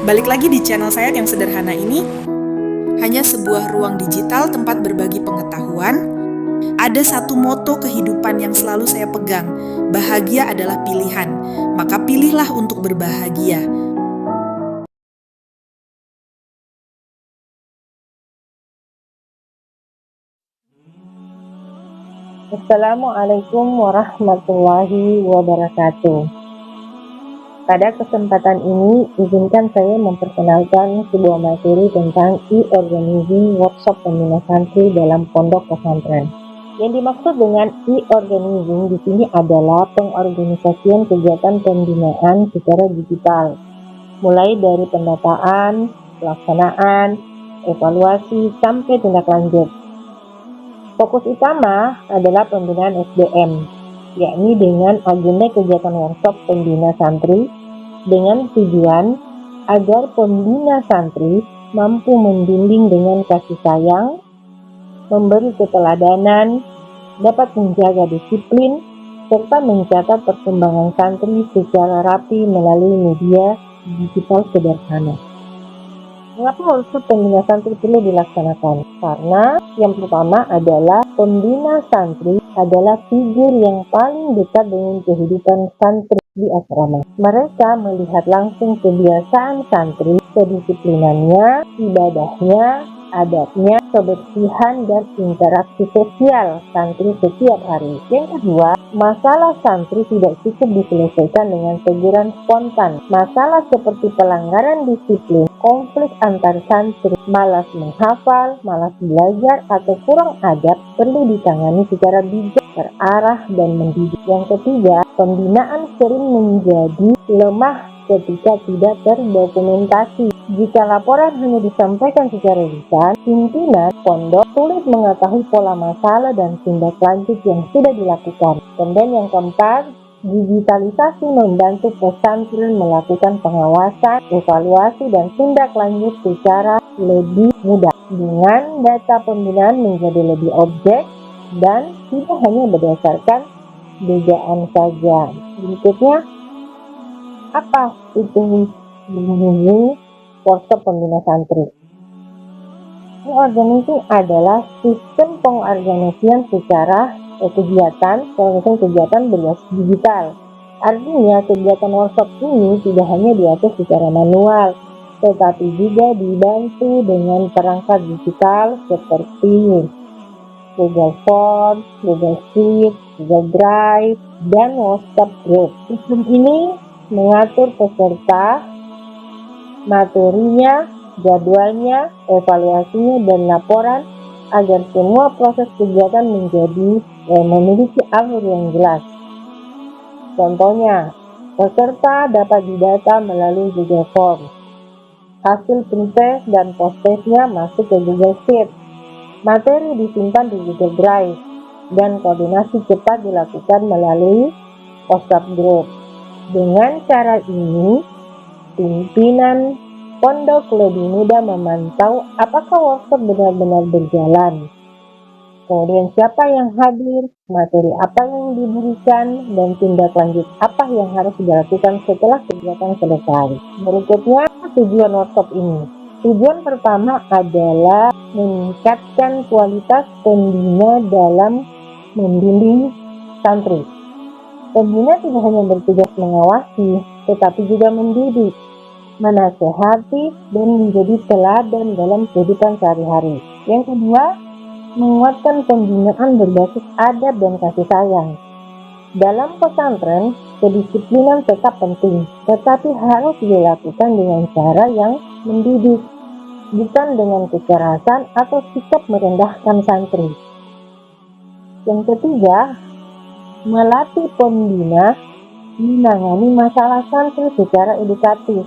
Balik lagi di channel saya yang sederhana ini, hanya sebuah ruang digital tempat berbagi pengetahuan. Ada satu moto kehidupan yang selalu saya pegang, bahagia adalah pilihan, maka pilihlah untuk berbahagia. Assalamualaikum warahmatullahi wabarakatuh. Pada kesempatan ini, izinkan saya memperkenalkan sebuah materi tentang e-organizing workshop pembina santri dalam pondok pesantren. Yang dimaksud dengan e-organizing di sini adalah pengorganisasian kegiatan pembinaan secara digital, mulai dari pendataan, pelaksanaan, evaluasi, sampai tindak lanjut. Fokus utama adalah pembinaan SDM, yakni dengan agenda kegiatan workshop pembina santri dengan tujuan agar pembina santri mampu membimbing dengan kasih sayang, memberi keteladanan, dapat menjaga disiplin, serta mencatat perkembangan santri secara rapi melalui media digital sederhana. Mengapa workshop pembina santri perlu dilaksanakan? Karena yang pertama adalah pembina santri adalah figur yang paling dekat dengan kehidupan santri di asrama. Mereka melihat langsung kebiasaan santri, kedisiplinannya, ibadahnya, adabnya, kebersihan, dan interaksi sosial santri setiap hari. Yang kedua, masalah santri tidak cukup diselesaikan dengan teguran spontan. Masalah seperti pelanggaran disiplin, konflik antar santri, malas menghafal, malas belajar, atau kurang adab perlu ditangani secara bijak, terarah, dan mendidik. Yang ketiga, pembinaan sering menjadi lemah ketika tidak terdokumentasi. Jika laporan hanya disampaikan secara lisan, pimpinan pondok sulit mengetahui pola masalah dan tindak lanjut yang sudah dilakukan. Kemudian yang keempat, digitalisasi membantu pesantren melakukan pengawasan, evaluasi, dan tindak lanjut secara lebih mudah. Dengan data pembinaan menjadi lebih objek dan tidak hanya berdasarkan dugaan saja. Berikutnya, apa itu workshop pembina santri? Organizing adalah sistem pengorganisasian secara kegiatan berbasis digital. Artinya, kegiatan workshop ini tidak hanya diatur secara manual, tetapi juga dibantu dengan perangkat digital seperti Google Forms, Google Sheet, Google Drive, dan WhatsApp Group. Sistem ini mengatur peserta, materinya, jadwalnya, evaluasinya, dan laporan agar semua proses kegiatan memiliki alur yang jelas. Contohnya, peserta dapat didata melalui Google Forms. Hasil printest dan post-testnya masuk ke Google Sheet. Materi disimpan di Google Drive dan koordinasi cepat dilakukan melalui WhatsApp Group. Dengan cara ini, pimpinan pondok lebih mudah memantau apakah workshop benar-benar berjalan, kemudian siapa yang hadir, materi apa yang diberikan, dan tindak lanjut apa yang harus dilakukan setelah kegiatan selesai. Berikutnya, tujuan workshop ini. Tujuan pertama adalah meningkatkan kualitas pembina dalam membimbing santri. Pembina tidak hanya bertugas mengawasi, tetapi juga mendidik, menasehati, dan menjadi teladan dalam kehidupan sehari-hari. Yang kedua, menguatkan pembinaan berbasis adab dan kasih sayang. Dalam pesantren, kedisiplinan tetap penting, tetapi harus dilakukan dengan cara yang mendidik, bukan dengan kekerasan atau sikap merendahkan santri. Yang ketiga, melatih pembina menangani masalah santri secara edukatif.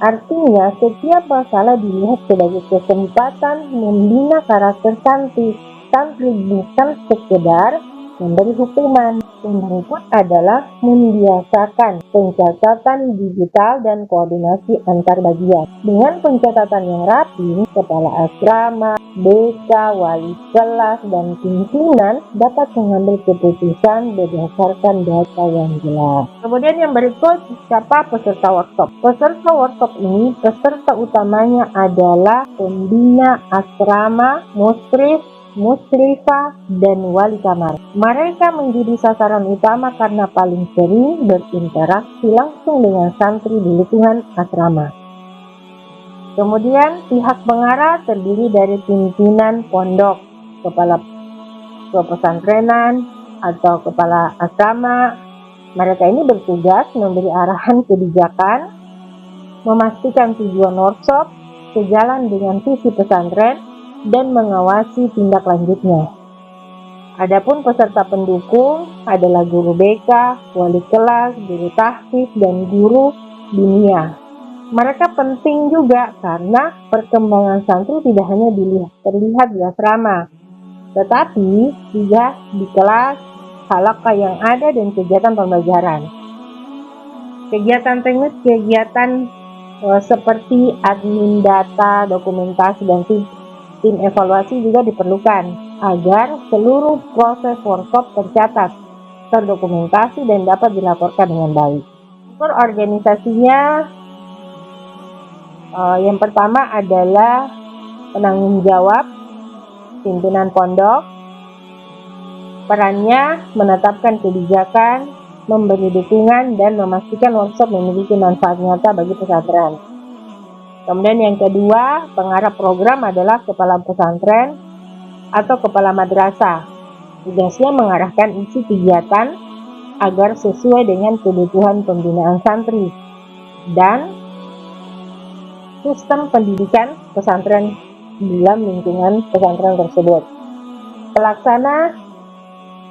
Artinya, setiap masalah dilihat sebagai kesempatan membina karakter santri. Santri bukan sekedar memberi hukuman. Yang berikut adalah membiasakan pencatatan digital dan koordinasi antar bagian. Dengan pencatatan yang rapi, kepala asrama, BK, wali kelas, dan pimpinan dapat mengambil keputusan berdasarkan data yang jelas. Kemudian yang berikut, siapa peserta workshop? Peserta workshop ini, peserta utamanya adalah pembina asrama, musrif, musrifah, dan wali kamar. Mereka menjadi sasaran utama karena paling sering berinteraksi langsung dengan santri di lingkungan asrama. Kemudian pihak pengarah terdiri dari pimpinan pondok, kepala pesantrenan, atau kepala asrama. Mereka ini bertugas memberi arahan kebijakan, memastikan tujuan workshop sejalan dengan visi pesantren, dan mengawasi tindak lanjutnya. Adapun peserta pendukung adalah guru BK, wali kelas, guru tahfiz, dan guru dinia. Mereka penting juga karena perkembangan santri tidak hanya terlihat di asrama, tetapi juga di kelas, halaqah yang ada, dan kegiatan pembelajaran. Kegiatan teknis, kegiatan seperti admin data, dokumentasi, dan tim evaluasi juga diperlukan agar seluruh proses workshop tercatat, terdokumentasi, dan dapat dilaporkan dengan baik. Struktur organisasinya yang pertama adalah penanggung jawab, pimpinan pondok. Perannya menetapkan kebijakan, memberi dukungan, dan memastikan workshop memiliki manfaat nyata bagi pesantren. Kemudian yang kedua, pengarah program adalah kepala pesantren atau kepala madrasah. Tugasnya mengarahkan isi kegiatan agar sesuai dengan kebutuhan pembinaan santri dan sistem pendidikan pesantren dalam lingkungan pesantren tersebut. Pelaksana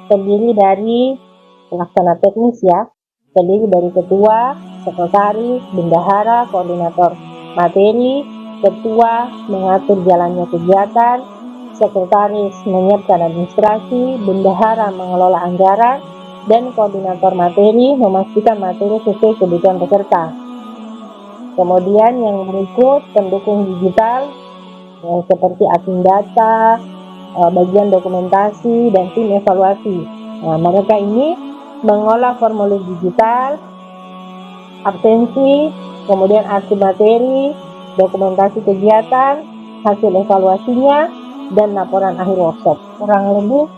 terdiri dari pelaksana teknis terdiri dari ketua, sekretaris, bendahara, koordinator materi, ketua mengatur jalannya kegiatan, sekretaris menyiapkan administrasi, bendahara mengelola anggaran, dan koordinator materi memastikan materi sesuai kebutuhan peserta. Kemudian yang berikut pendukung digital seperti admin data, bagian dokumentasi, dan tim evaluasi. Mereka ini mengolah formulir digital, absensi, kemudian arsip materi, dokumentasi kegiatan, hasil evaluasinya, dan laporan akhir workshop. Kurang lebih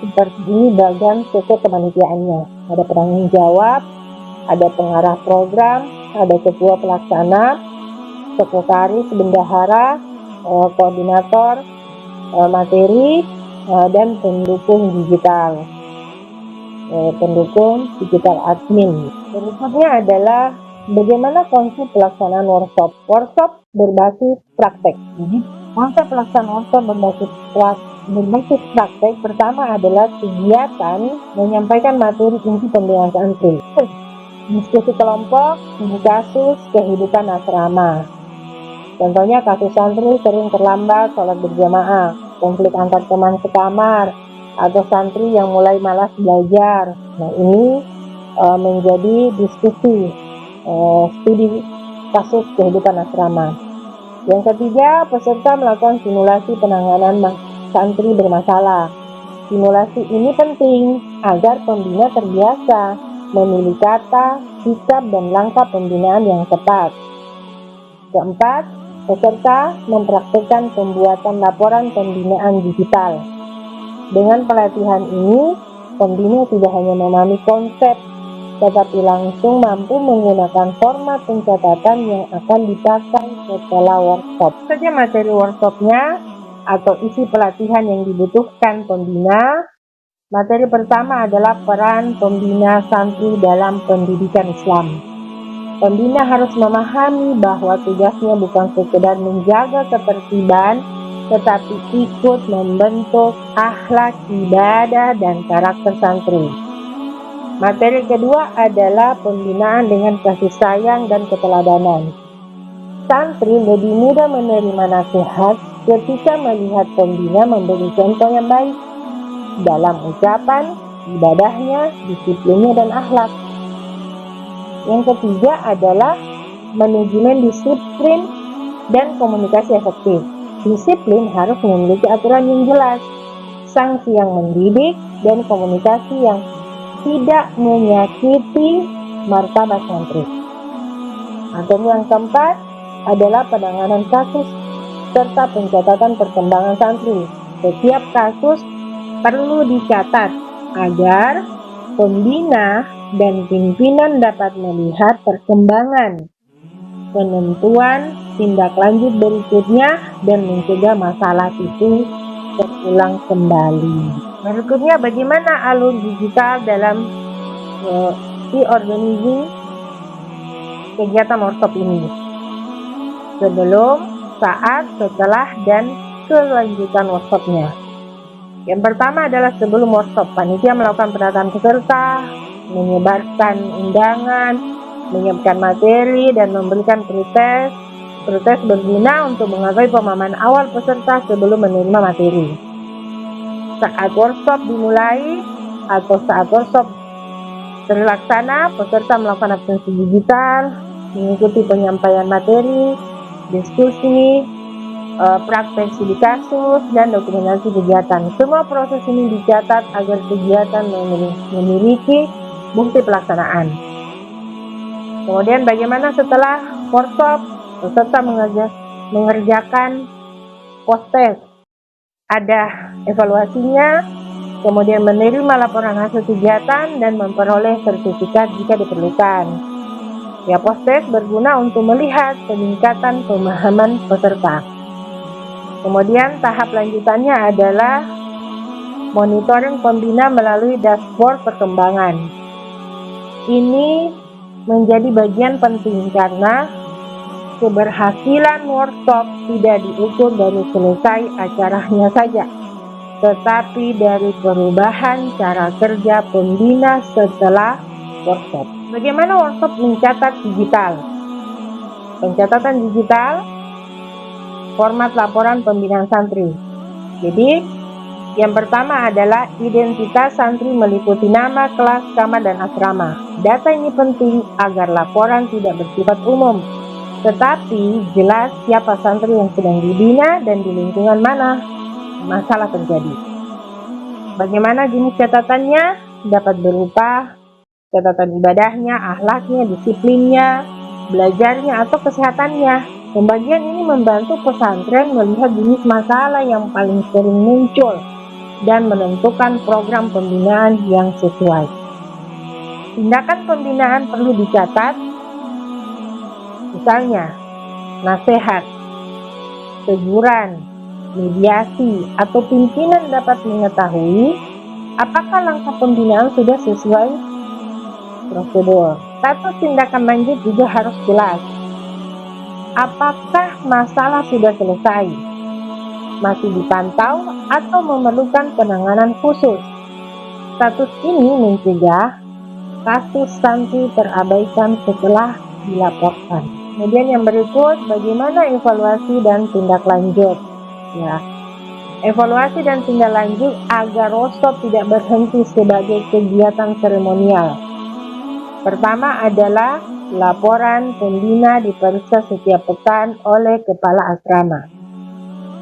seperti ini bagian kepanitiaannya. Ada penanggung jawab, ada pengarah program, ada ketua pelaksana, sekretaris, bendahara, koordinator materi, dan pendukung digital. Pendukung digital admin. Berikutnya adalah bagaimana konsep pelaksanaan workshop. Workshop berbasis praktek. Jadi konsep pelaksanaan workshop berbasis praktek pertama adalah kegiatan menyampaikan materi inti pembinaan santri. Diskusi kelompok, studi kasus, kehidupan asrama. Contohnya kasus santri sering terlambat sholat berjamaah, konflik antar teman sekamar, atau santri yang mulai malas belajar. Nah, ini menjadi diskusi studi kasus kehidupan asrama. Yang ketiga, peserta melakukan simulasi penanganan santri bermasalah. Simulasi ini penting agar pembina terbiasa memilih kata, sikap, dan langkah pembinaan yang tepat. Keempat, peserta mempraktikkan pembuatan laporan pembinaan digital. Dengan pelatihan ini, pembina tidak hanya memahami konsep, tetapi langsung mampu menggunakan format pencatatan yang akan dipakai setelah workshop. Saja materi workshopnya atau isi pelatihan yang dibutuhkan pembina. Materi pertama adalah peran pembina santri dalam pendidikan Islam. Pembina harus memahami bahwa tugasnya bukan sekedar menjaga ketertiban, tetapi ikut membentuk akhlak, ibadah, dan karakter santri. Materi kedua adalah pembinaan dengan kasih sayang dan keteladanan. Santri lebih mudah menerima nasihat ketika melihat pembina memberi contoh yang baik dalam ucapan, ibadahnya, disiplinnya, dan akhlak. Yang ketiga adalah manajemen disiplin dan komunikasi efektif. Disiplin harus memiliki aturan yang jelas, sanksi yang mendidik, dan komunikasi yang tidak menyakiti martabat santri. Atau yang keempat adalah penanganan kasus serta pencatatan perkembangan santri. Setiap kasus perlu dicatat agar pembina dan pimpinan dapat melihat perkembangan, penentuan tindak lanjut berikutnya, dan mencegah masalah itu terulang kembali. Berikutnya, bagaimana alur digital dalam e-organizing kegiatan workshop ini? Sebelum, saat, setelah, dan kelanjutan workshopnya. Yang pertama adalah sebelum workshop, panitia melakukan pendataan peserta, menyebarkan undangan, menyiapkan materi, dan memberikan pretest. Pretest berguna untuk mengetahui pemahaman awal peserta sebelum menerima materi. Saat workshop dimulai atau saat workshop terlaksana, peserta melakukan absensi digital, mengikuti penyampaian materi, diskusi, praktek studi kasus, dan dokumentasi kegiatan. Semua proses ini dicatat agar kegiatan memiliki bukti pelaksanaan. Kemudian bagaimana setelah workshop? Peserta mengerjakan post-test. Ada evaluasinya, kemudian menerima laporan hasil kegiatan, dan memperoleh sertifikat jika diperlukan. Ya, post-test berguna untuk melihat peningkatan pemahaman peserta. Kemudian tahap lanjutannya adalah monitoring pembina melalui dashboard perkembangan. Ini menjadi bagian penting karena keberhasilan workshop tidak diukur dari selesai acaranya saja, tetapi dari perubahan cara kerja pembina setelah workshop. Bagaimana workshop mencatat digital? Pencatatan digital, format laporan pembinaan santri. Jadi, yang pertama adalah identitas santri meliputi nama, kelas, kamar, dan asrama. Data ini penting agar laporan tidak bersifat umum, tetapi jelas siapa santri yang sedang dibina dan di lingkungan mana masalah terjadi. Bagaimana jenis catatannya? Dapat berupa catatan ibadahnya, akhlaknya, disiplinnya, belajarnya, atau kesehatannya. Pembagian ini membantu pesantren melihat jenis masalah yang paling sering muncul dan menentukan program pembinaan yang sesuai. Tindakan pembinaan perlu dicatat. Misalnya, nasihat, teguran, mediasi, atau pimpinan dapat mengetahui apakah langkah pembinaan sudah sesuai prosedur. Status tindakan lanjut juga harus jelas. Apakah masalah sudah selesai, masih dipantau, atau memerlukan penanganan khusus? Status ini mencegah kasus santri terabaikan setelah dilaporkan. Kemudian yang berikut, bagaimana evaluasi dan tindak lanjut? Ya, evaluasi dan tindak lanjut agar workshop tidak berhenti sebagai kegiatan seremonial. Pertama adalah laporan pembina diperiksa setiap pekan oleh kepala asrama.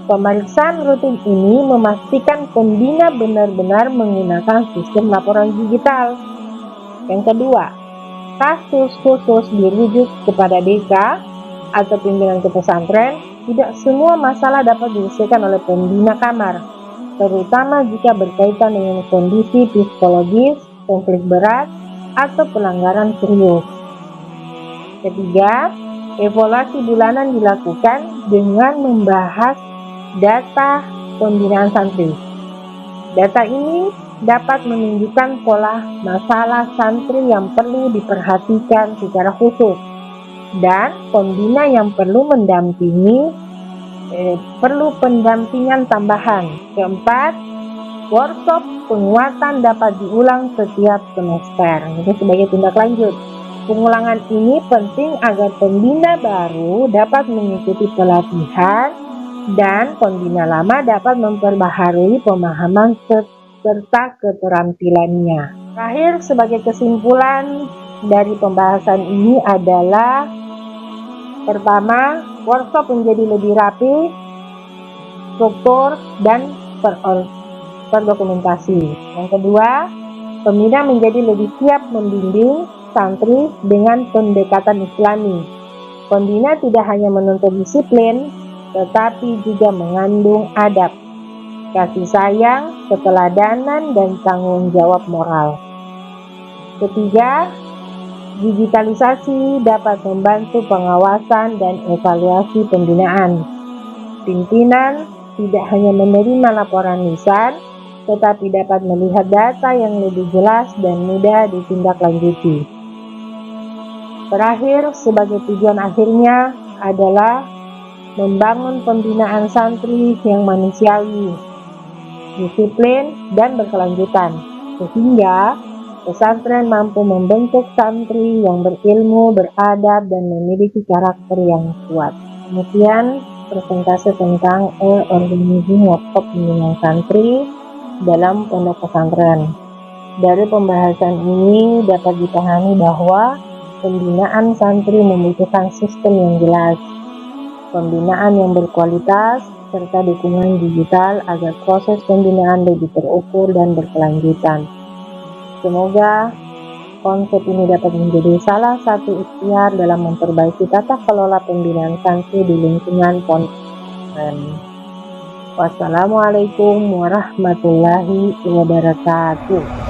Pemeriksaan rutin ini memastikan pembina benar-benar menggunakan sistem laporan digital. Yang kedua, kasus khusus dirujuk kepada DK atau pimpinan pesantren. Tidak semua masalah dapat diselesaikan oleh pembina kamar, terutama jika berkaitan dengan kondisi psikologis, konflik berat, atau pelanggaran serius. Ketiga, evaluasi bulanan dilakukan dengan membahas data pembinaan santri. Data ini dapat menunjukkan pola masalah santri yang perlu diperhatikan secara khusus dan pembina yang perlu pendampingan tambahan. Keempat, workshop penguatan dapat diulang setiap semester. Ini sebagai tindak lanjut. Pengulangan ini penting agar pembina baru dapat mengikuti pelatihan dan pembina lama dapat memperbaharui pemahaman serta keterampilannya. Terakhir, sebagai kesimpulan dari pembahasan ini adalah pertama, workshop menjadi lebih rapi, struktur, dan terdokumentasi. Yang kedua, pembina menjadi lebih siap membimbing santri dengan pendekatan Islami. Pembina tidak hanya menuntut disiplin, tetapi juga mengandung adab, kasih sayang, keteladanan, dan tanggung jawab moral. Ketiga, digitalisasi dapat membantu pengawasan dan evaluasi pembinaan. Pimpinan tidak hanya menerima laporan lisan, tetapi dapat melihat data yang lebih jelas dan mudah ditindaklanjuti. Terakhir, sebagai tujuan akhirnya adalah membangun pembinaan santri yang manusiawi, disiplin, dan berkelanjutan, sehingga pesantren mampu membentuk santri yang berilmu, beradab, dan memiliki karakter yang kuat. Demikian presentasi tentang organizing workshop pembinaan santri dalam pondok pesantren. Dari pembahasan ini dapat dipahami bahwa pembinaan santri membutuhkan sistem yang jelas, pembinaan yang berkualitas, serta dukungan digital agar proses pembinaan lebih terukur dan berkelanjutan. Semoga konsep ini dapat menjadi salah satu ikhtiar dalam memperbaiki tata kelola pembinaan santri di lingkungan pondok pesantren. Wassalamualaikum warahmatullahi wabarakatuh.